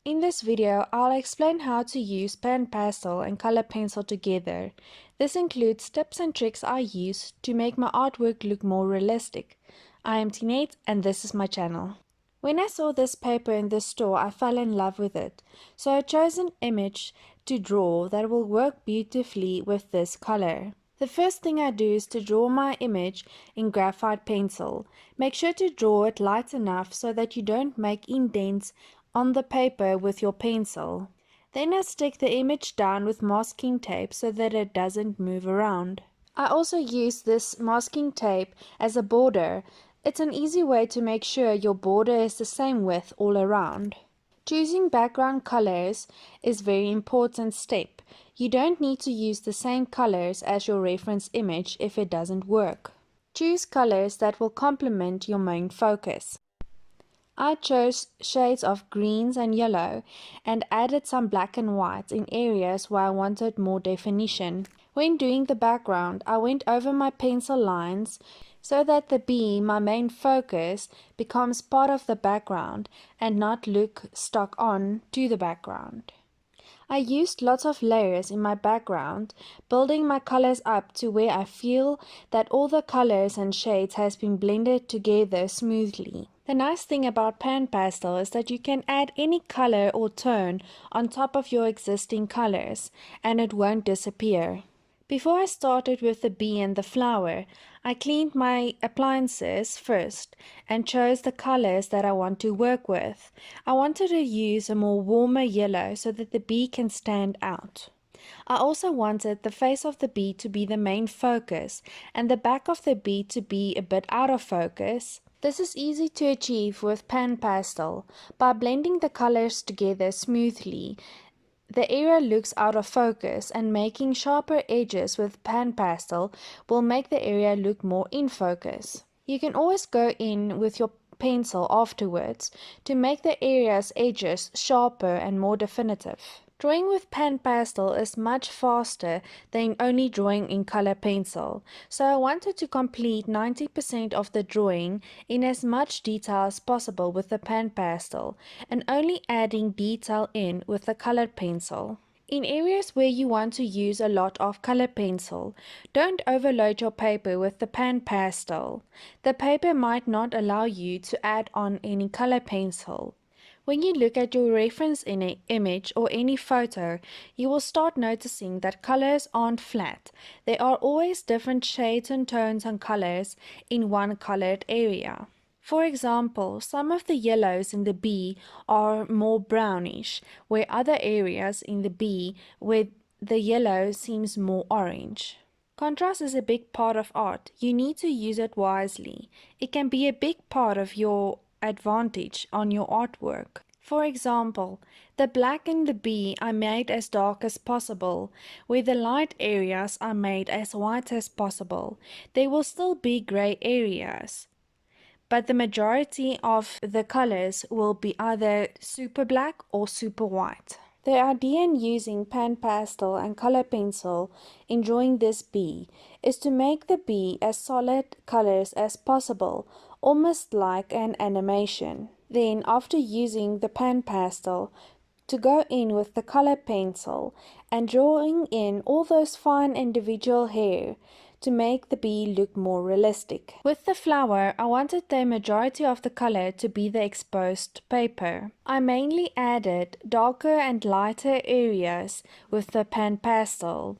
In this video, I'll explain how to use PanPastel and color pencil together. This includes tips and tricks I use to make my artwork look more realistic. I am Tinette and this is my channel. When I saw this paper in the store, I fell in love with it. So I chose an image to draw that will work beautifully with this color. The first thing I do is to draw my image in graphite pencil. Make sure to draw it light enough so that you don't make indents on the paper with your pencil. Then I stick the image down with masking tape so that it doesn't move around. I also use this masking tape as a border. It's an easy way to make sure your border is the same width all around. Choosing background colors is a very important step. You don't need to use the same colors as your reference image if it doesn't work. Choose colors that will complement your main focus. I chose shades of greens and yellow and added some black and white in areas where I wanted more definition. When doing the background, I went over my pencil lines so that the bee, my main focus, becomes part of the background and not look stuck on to the background. I used lots of layers in my background, building my colors up to where I feel that all the colors and shades has been blended together smoothly. The nice thing about PanPastel is that you can add any color or tone on top of your existing colors and it won't disappear. Before I started with the bee and the flower, I cleaned my appliances first and chose the colors that I want to work with. I wanted to use a more warmer yellow so that the bee can stand out. I also wanted the face of the bee to be the main focus and the back of the bee to be a bit out of focus. This is easy to achieve with PanPastel by blending the colors together smoothly. The area looks out of focus and making sharper edges with PanPastel will make the area look more in focus. You can always go in with your pencil afterwards to make the area's edges sharper and more definitive. Drawing with PanPastel is much faster than only drawing in color pencil, so I wanted to complete 90% of the drawing in as much detail as possible with the PanPastel and only adding detail in with the colored pencil. In areas where you want to use a lot of color pencil, don't overload your paper with the PanPastel. The paper might not allow you to add on any color pencil. When you look at your reference image or any photo, you will start noticing that colors aren't flat. There are always different shades and tones and colors in one colored area. For example, some of the yellows in the bee are more brownish, where other areas in the bee where the yellow seems more orange. Contrast is a big part of art. You need to use it wisely. It can be a big part of your advantage on your artwork. For example, the black in the bee I made as dark as possible, where the light areas are made as white as possible. There will still be gray areas, but the majority of the colors will be either super black or super white. The idea in using PanPastel and color pencil in drawing this bee is to make the bee as solid colors as possible, almost like an animation. Then, after using the PanPastel, to go in with the color pencil and drawing in all those fine individual hair to make the bee look more realistic. With the flower, I wanted the majority of the color to be the exposed paper. I mainly added darker and lighter areas with the PanPastel.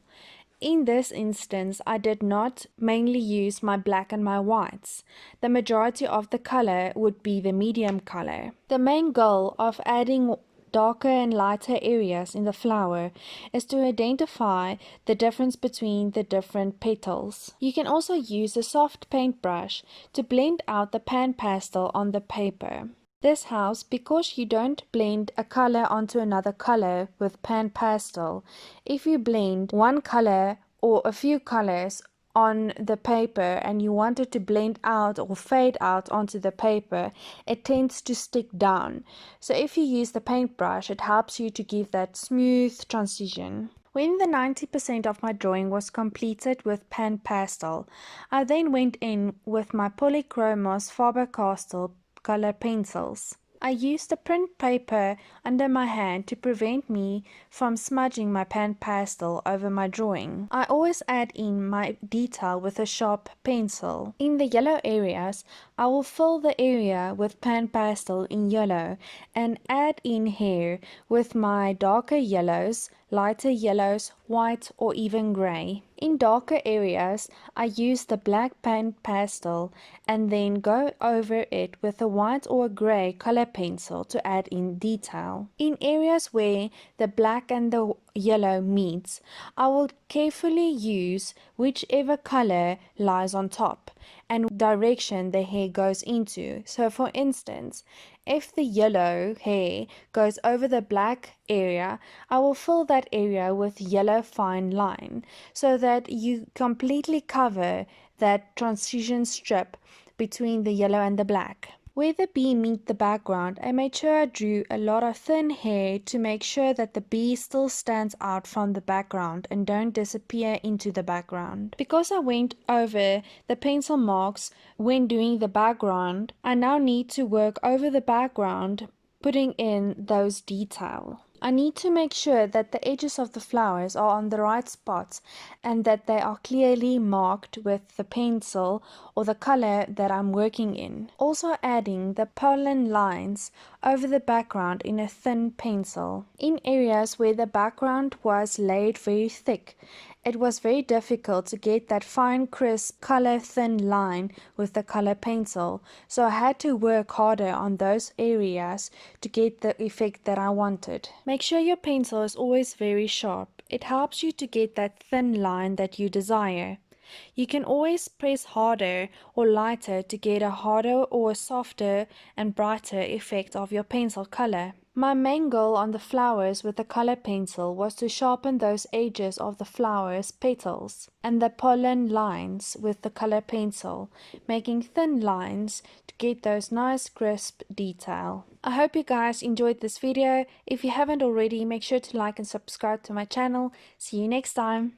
In this instance, I did not mainly use my black and my whites. The majority of the color would be the medium color. The main goal of adding darker and lighter areas in the flower is to identify the difference between the different petals. You can also use a soft paintbrush to blend out the PanPastel on the paper. This helps because you don't blend a color onto another color with PanPastel. If you blend one color or a few colors on the paper and you want it to blend out or fade out onto the paper, it tends to stick down. So if you use the paintbrush, it helps you to give that smooth transition. When the 90% of my drawing was completed with PanPastel, I then went in with my Polychromos Faber-Castell color pencils. I use the print paper under my hand to prevent me from smudging my PanPastel over my drawing. I always add in my detail with a sharp pencil. In the yellow areas, I will fill the area with PanPastel in yellow and add in here with my darker yellows, lighter yellows, white or even grey. In darker areas, I use the black PanPastel and then go over it with a white or a grey color pencil to add in detail. In areas where the black and the yellow meets, I will carefully use whichever color lies on top and direction the hair goes into. So for instance, if the yellow hair goes over the black area, I will fill that area with yellow fine line so that you completely cover that transition strip between the yellow and the black. Where the bee meet the background, I made sure I drew a lot of thin hair to make sure that the bee still stands out from the background and don't disappear into the background. Because I went over the pencil marks when doing the background, I now need to work over the background, putting in those details. I need to make sure that the edges of the flowers are on the right spots and that they are clearly marked with the pencil or the color that I'm working in. Also adding the pollen lines over the background in a thin pencil. In areas where the background was laid very thick, it was very difficult to get that fine crisp color thin line with the color pencil, so I had to work harder on those areas to get the effect that I wanted. Make sure your pencil is always very sharp. It helps you to get that thin line that you desire. You can always press harder or lighter to get a harder or a softer and brighter effect of your pencil color. My main goal on the flowers with the color pencil was to sharpen those edges of the flowers' petals and the pollen lines with the color pencil, making thin lines to get those nice crisp detail. I hope you guys enjoyed this video. If you haven't already, make sure to like and subscribe to my channel. See you next time.